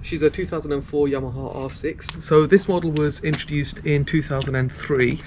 She's a 2004 Yamaha R6. So this model was introduced in 2003.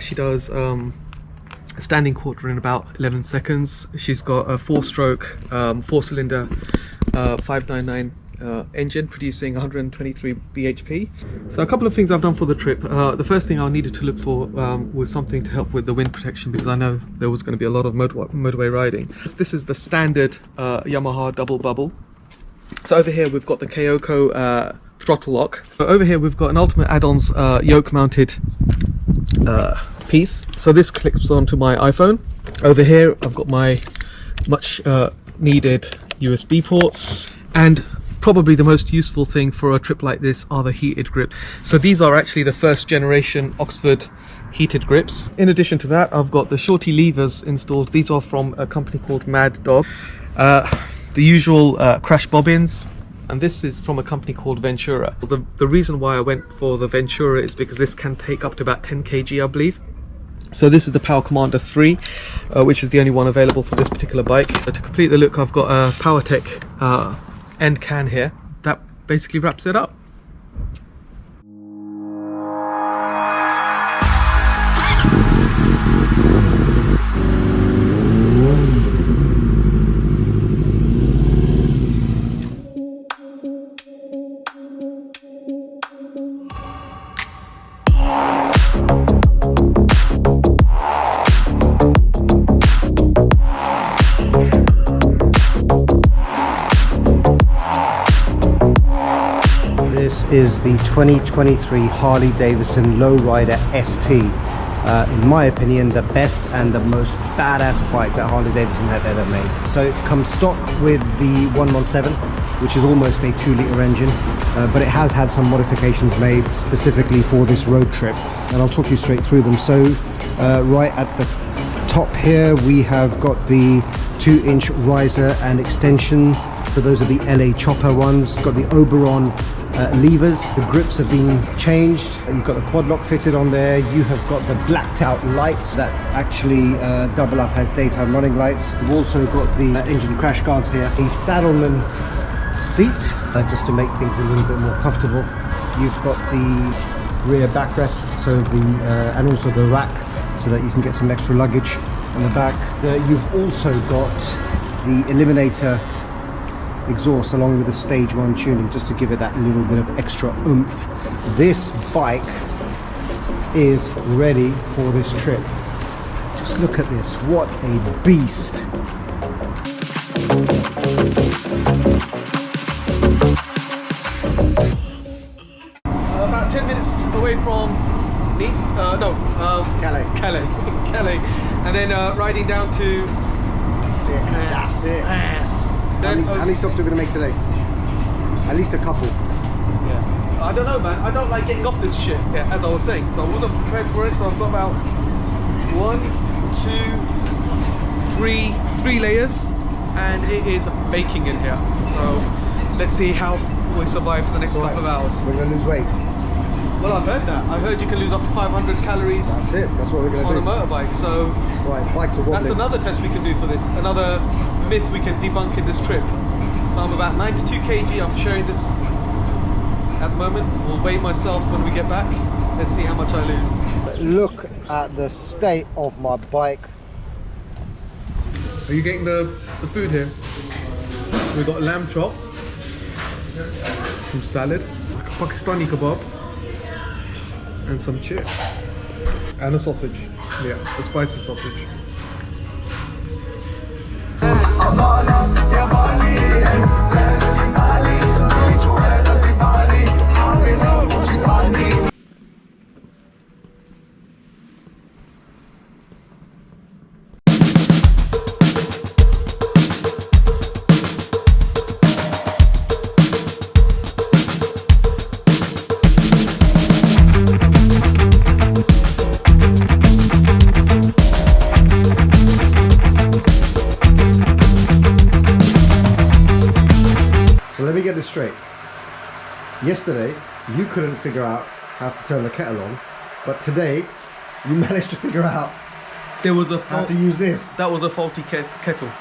She does a standing quarter in about 11 seconds. She's got a 4-stroke, 4-cylinder 599 engine producing 123 bhp. So a couple of things I've done for the trip. The first thing I needed to look for was something to help with the wind protection, because I know there was going to be a lot of motorway riding. This is the standard Yamaha double bubble. So over here we've got the Kyoko throttle lock. Over here we've got an Ultimate Add-ons yoke mounted piece. So this clips onto my iPhone. Over here I've got my much needed USB ports, and probably the most useful thing for a trip like this are the heated grips. So these are actually the first generation Oxford heated grips. In addition to that, I've got the shorty levers installed. These are from a company called Mad Dog. The usual crash bobbins, and this is from a company called Ventura. The reason why I went for the Ventura is because this can take up to about 10 kg, I believe. So this is the Power Commander 3, which is the only one available for this particular bike. To complete the look, I've got a PowerTech end can here. That basically wraps it up. Is the 2023 Harley Davidson Lowrider ST. In my opinion, the best and the most badass bike that Harley Davidson have ever made. So it comes stock with the 117, which is almost a 2-litre engine, but it has had some modifications made specifically for this road trip, and I'll talk you straight through them. So right at the top here we have got the 2-inch riser and extension. So those are the LA Chopper ones. Got the Oberon levers. The grips have been changed. You've got the quad lock fitted on there. You have got the blacked out lights that actually double up as daytime running lights. You've also got the engine crash guards here. A saddleman seat just to make things a little bit more comfortable. You've got the rear backrest, so and also the rack, so that you can get some extra luggage on the back. You've also got the Eliminator exhaust along with the stage 1 tuning, just to give it that little bit of extra oomph. This bike is ready for this trip. Just look at this, what a beast. About 10 minutes away from Nice, Calais, and then riding down to That's it. How many stops are we going to make today? At least a couple. Yeah. I don't know, man. I don't like getting off this shit. Yeah, as I was saying. So I wasn't prepared for it. So I've got about 1, 2, 3 layers, and it is baking in here. So let's see how we survive for the next couple of hours. We're going to lose weight. Well, I've heard that. I heard you can lose up to 500 calories. That's it. That's what we're going to do on a motorbike. So right, bikes are wobbling. That's another test we can do for this. Another myth we can debunk in this trip. So I'm about 92 kg. I'm sharing this at the moment. We'll weigh myself when we get back. Let's see how much I lose. Look at the state of my bike. Are you getting the food here? We've got lamb chop, some salad, Pakistani kebab, and some chips, and a sausage. Yeah, a spicy sausage. Let me get this straight. Yesterday, you couldn't figure out how to turn the kettle on, but today, you managed to figure out there was how to use this. That was a faulty kettle.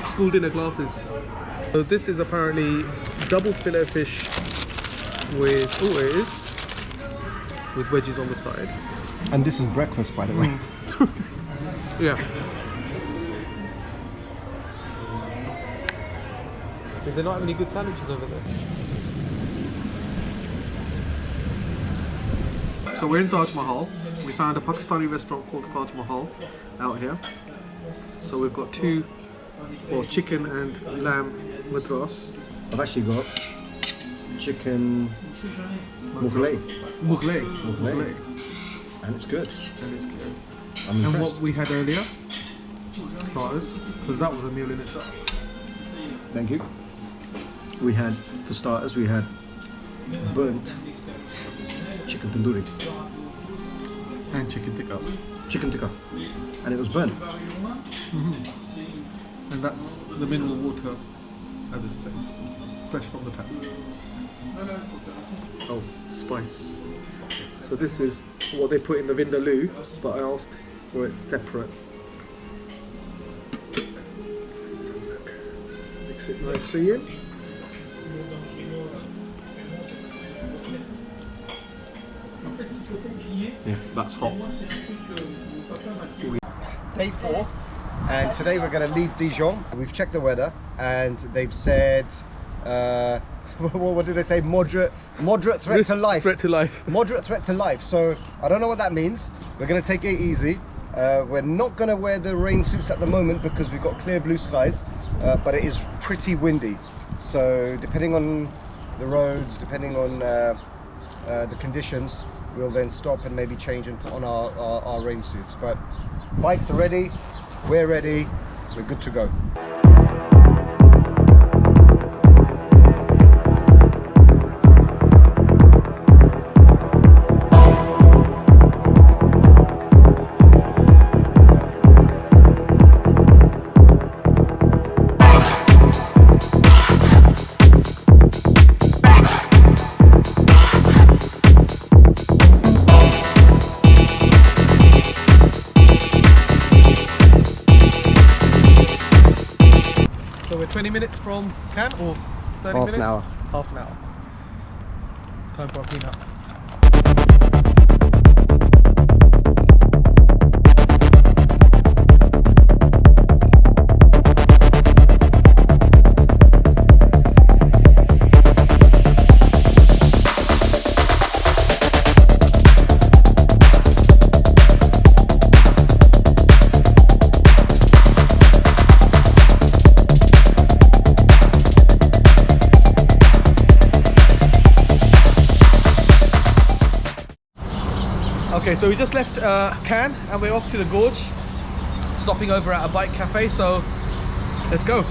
School dinner glasses. So this is apparently double fillet of fish with, oh it is, with wedges on the side. And this is breakfast, by the way. Yeah. They don't have any good sandwiches over there. So we're in Taj Mahal. We found a Pakistani restaurant called Taj Mahal out here. So we've got two, well, chicken and lamb madras. I've actually got chicken Mughlai. Mughlai. And it's good. And it's good. I'm And impressed. what we had earlier, starters, because that was a meal in itself. Thank you. We had, for starters, we had burnt chicken tandoori. And chicken tikka. Chicken tikka. And it was burnt. And that's the mineral water at this place, fresh from the tap. Oh, spice. So this is what they put in the vindaloo, but I asked for it separate. So look, mix it nicely in. Yeah, that's hot. Day 4, and today we're going to leave Dijon. We've checked the weather, and they've said, what did they say? Moderate threat to life. Threat to life. Moderate threat to life. So I don't know what that means. We're going to take it easy. We're not going to wear the rain suits at the moment because we've got clear blue skies, but it is pretty windy. So depending on the roads, depending on the conditions, we'll then stop and maybe change and put on our rain suits. But bikes are ready, we're ready, we're good to go. So we're 20 minutes from Cannes, or 30 Half minutes? an hour. Half an hour. Time for a peanut. Okay, so we just left Cannes and we're off to the gorge, stopping over at a bike cafe, so let's go.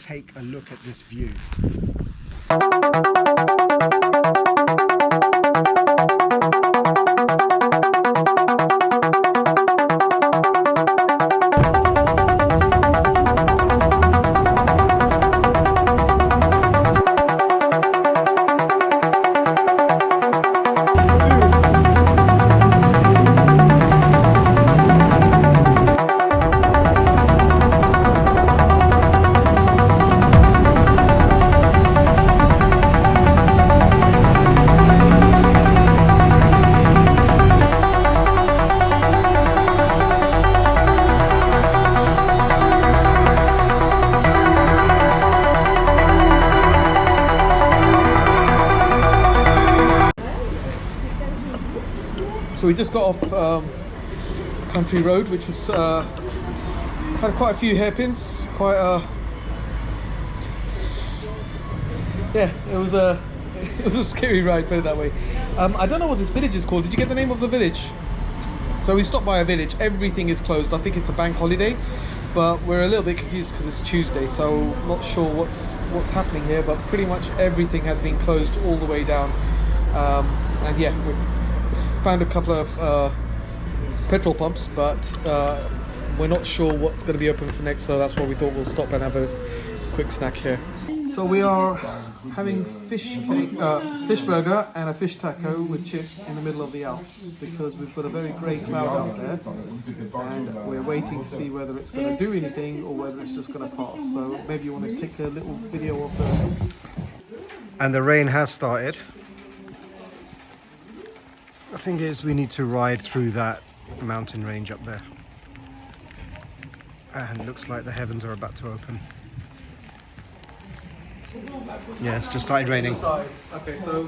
Take a look at this view. So we just got off country road, which was had quite a few hairpins. Yeah, it was a scary ride, put it that way. I don't know what this village is called. Did you get the name of the village? So we stopped by a village. Everything is closed. I think it's a bank holiday, but we're a little bit confused because it's Tuesday, so not sure what's happening here. But pretty much everything has been closed all the way down. And yeah, we found a couple of petrol pumps, but we're not sure what's going to be open for next, so that's why we thought we'll stop and have a quick snack here. So we are having fish burger and a fish taco with chips in the middle of the Alps because we've got a very grey cloud out there and we're waiting to see whether it's going to do anything or whether it's just going to pass. So maybe you want to take a little video of the... And the rain has started. The thing is, we need to ride through that mountain range up there. And it looks like the heavens are about to open. Yeah, it's just started raining. Okay, so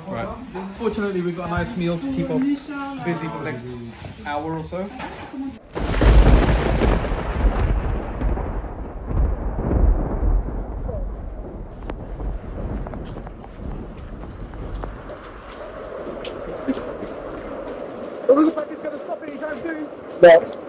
fortunately we've got a nice meal to keep us busy for the next hour or so. Doesn't look like it's going to stop anytime soon. No.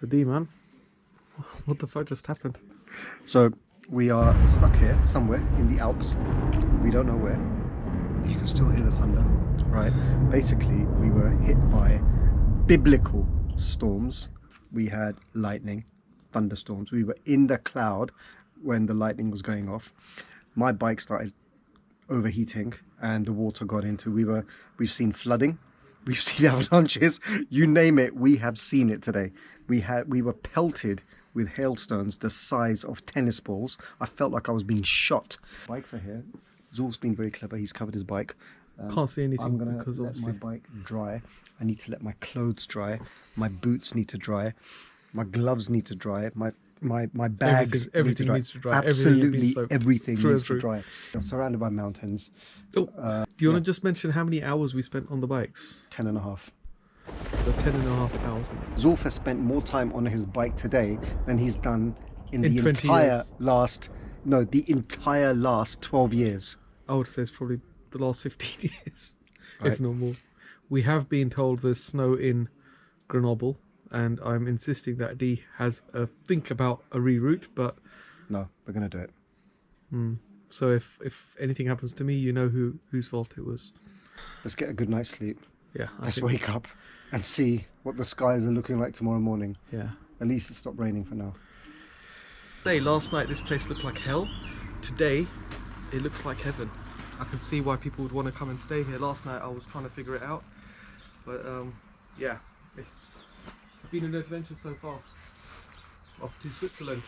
D man, what the fuck just happened? So we are stuck here somewhere in the Alps. We don't know where. You can still hear the thunder, right? Basically, we were hit by biblical storms. We had lightning, thunderstorms. We were in the cloud when the lightning was going off. My bike started overheating and the water got into. We've seen flooding. We've seen avalanches, you name it, we have seen it today. We were pelted with hailstones the size of tennis balls. I felt like I was being shot. Bikes are here. Zulf's been very clever, he's covered his bike. Can't see anything I'm gonna because let obviously my bike dry. I need to let my clothes dry. My boots need to dry. My gloves need to dry. My bags everything need needs to dry. Absolutely everything needs to through. dry. We're surrounded by mountains. Oh, do you want to just mention how many hours we spent on the bikes? 10.5. So 10.5 hours. Zulf has spent more time on his bike today than he's done in the 20 entire years. the entire last 12 years. I would say it's probably the last 15 years, Right. if not more. We have been told there's snow in Grenoble, and I'm insisting that D has a think about a reroute, but... No, we're going to do it. So if anything happens to me, you know whose fault it was. Let's get a good night's sleep. Yeah. Let's wake up and see what the skies are looking like tomorrow morning. Yeah. At least it stopped raining for now. Last night this place looked like hell. Today it looks like heaven. I can see why people would want to come and stay here. Last night I was trying to figure it out, but yeah, it's been an adventure so far. Off to Switzerland.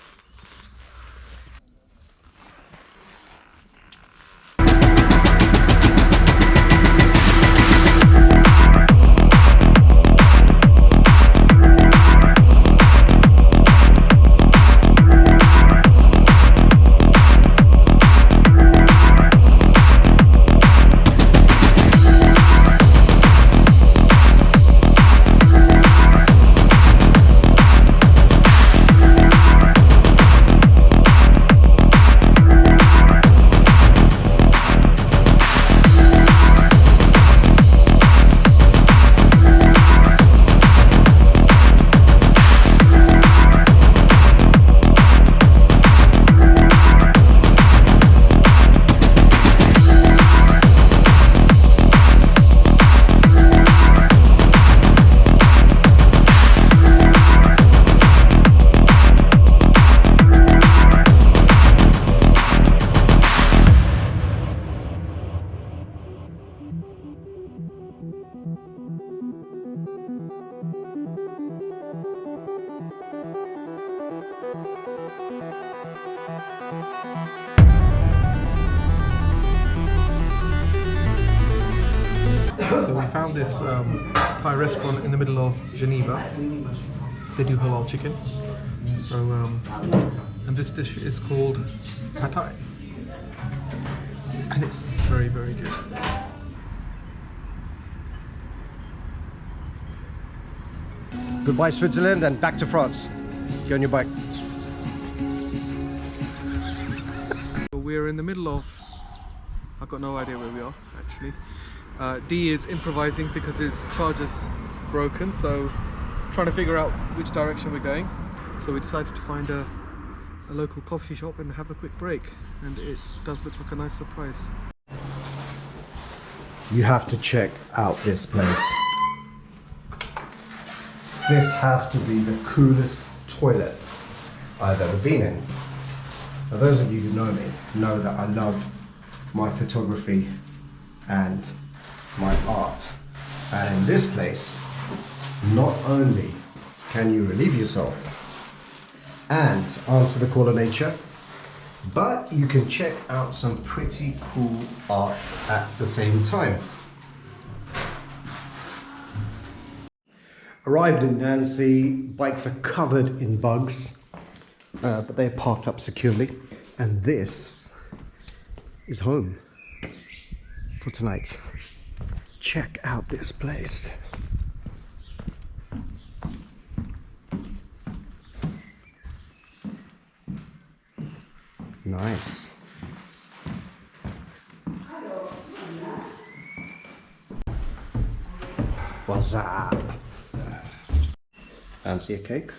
So we found this Thai restaurant in the middle of Geneva. They do halal chicken. So and this dish is called Pad Thai, and it's very, very good. Goodbye Switzerland and back to France. Get on your bike. We're in the middle of, I've got no idea where we are actually. D is improvising because his charger's broken, so trying to figure out which direction we're going. So we decided to find a local coffee shop and have a quick break, and it does look like a nice surprise. You have to check out this place. This has to be the coolest toilet I've ever been in. Now, those of you who know me know that I love my photography and my art. And in this place, not only can you relieve yourself and answer the call of nature, but you can check out some pretty cool art at the same time. Arrived in Nancy, bikes are covered in bugs, but they're parked up securely. And this is home for tonight. Check out this place. Nice. What's up? Fancy a cake?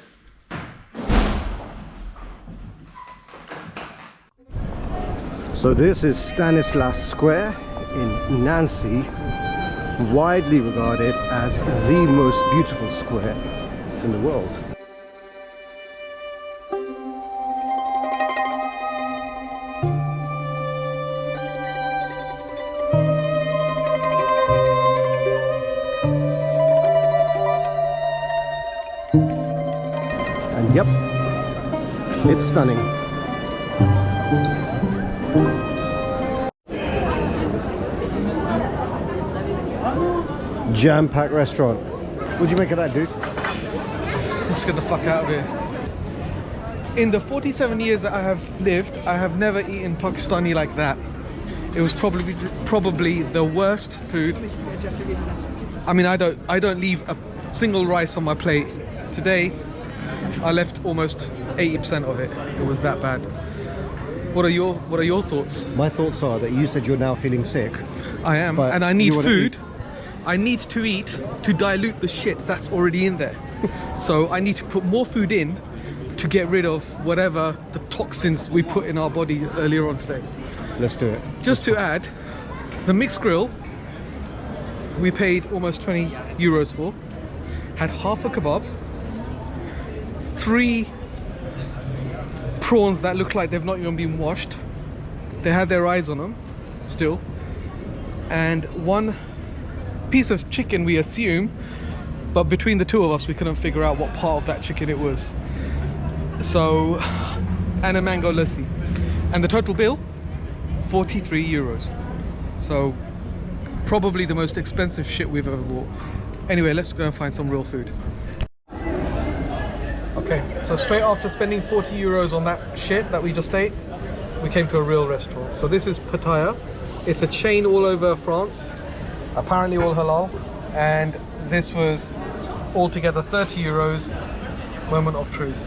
So this is Stanislas Square in Nancy, widely regarded as the most beautiful square in the world. And yep, it's stunning. Jam-packed restaurant. What'd you make of that, dude? Let's get the fuck out of here. In the 47 years that I have lived, I have never eaten Pakistani like that. It was probably the worst food. I mean, I don't leave a single rice on my plate. Today, I left almost 80% of it. It was that bad. What are your thoughts? My thoughts are that you said you're now feeling sick. I am, and I need food. I need to eat to dilute the shit that's already in there. So I need to put more food in to get rid of whatever the toxins we put in our body earlier on today. Let's do it. Just to add, the mixed grill we paid almost 20 euros for, had half a kebab, 3 prawns that look like they've not even been washed. They had their eyes on them still, and 1 piece of chicken, we assume, but between the two of us we couldn't figure out what part of that chicken it was. So, and a mango lassi, and the total bill 43 euros. So probably the most expensive shit we've ever bought. Anyway, let's go and find some real food. Okay, so straight after spending 40 euros on that shit that we just ate, we came to a real restaurant. So this is Pattaya. It's a chain all over France, apparently all halal, and this was altogether 30 euros. Moment of truth.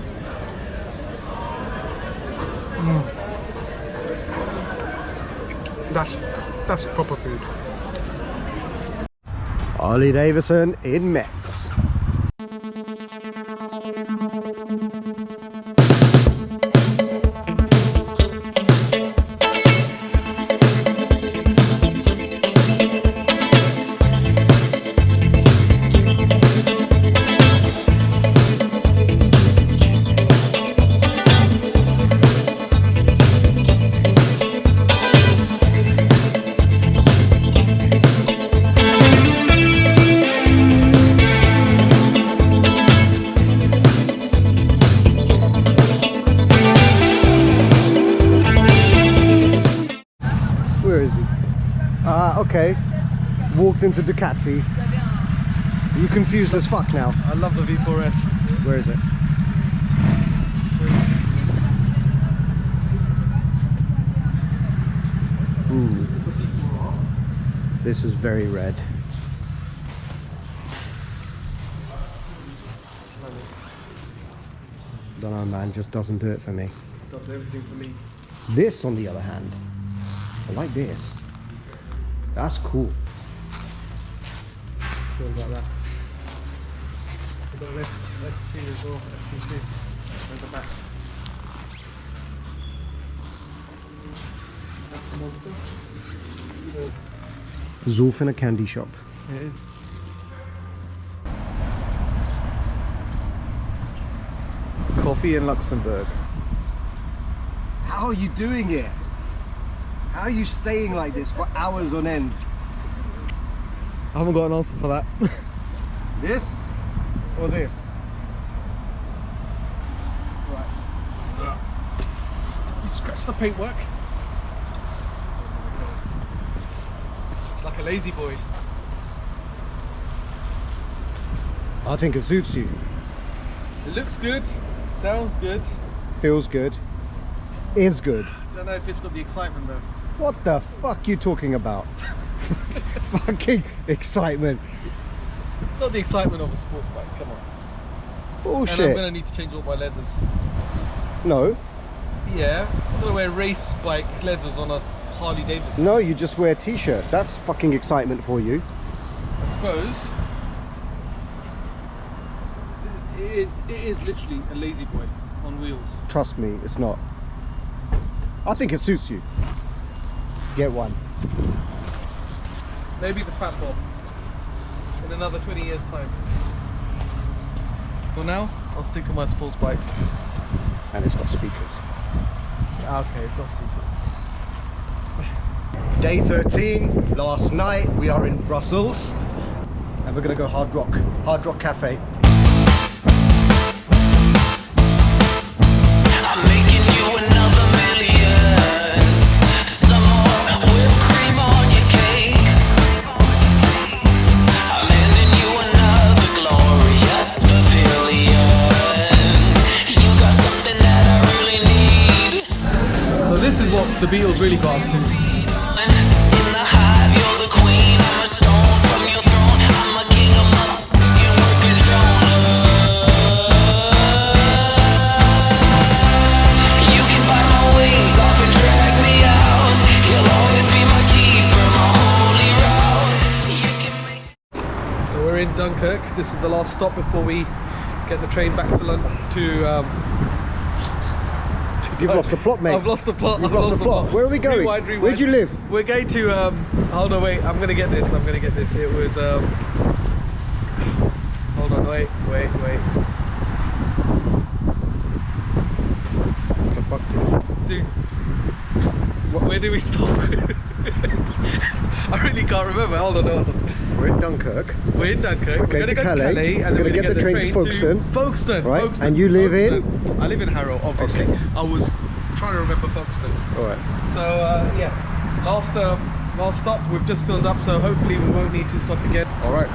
That's proper food. Harley Davidson in Metz. Where is he? Okay. Walked into Ducati. Are you confused as fuck now? I love the V4S. Where is it? Ooh. This is very red. Don't know, man, just doesn't do it for me. Does everything for me. This, on the other hand, I like this. That's cool. feel about that. We've got S2 as well, ST2 at the back. That's the monster. Zulf in a candy shop. It is. Coffee in Luxembourg. How are you doing it? How are you staying like this for hours on end? I haven't got an answer for that. This or this? Right. Scratch the paintwork. It's like a lazy boy. I think it suits you. It looks good, sounds good. Feels good. Is good. I don't know if it's got the excitement though. What the fuck you talking about? Fucking excitement. Not the excitement of a sports bike, come on. Bullshit. And I'm gonna need to change all my leathers. No. Yeah, I'm gonna wear race bike leathers on a Harley Davidson. No, you just wear a t-shirt. That's fucking excitement for you. I suppose. It is literally a lazy boy on wheels. Trust me, it's not. I think it suits you. Get one. Maybe the fat bob in another 20 years time. For now, I'll stick to my sports bikes. And it's got speakers. Okay, it's got speakers. Day 13, last night. We are in Brussels. And we're gonna go Hard Rock Cafe. The Beatles really got up to. So we're in Dunkirk. This is the last stop before we get the train back to London You've lost the plot, mate. I've lost the plot. You've lost the plot. Where are we going? Rewind. Where do you live? We're going to hold on, wait. I'm gonna get this. It was hold on, wait. What the fuck, dude? Where do we stop? I really can't remember. Hold on. We're in Dunkirk. We're We're gonna to go to Calais, and we're then gonna get the train to Folkestone. Right. Folkestone. And you live in? I live in Harrow, obviously. Okay. I was trying to remember Folkestone. Alright. So yeah, last stop. We've just filled up, so hopefully we won't need to stop again. Alright.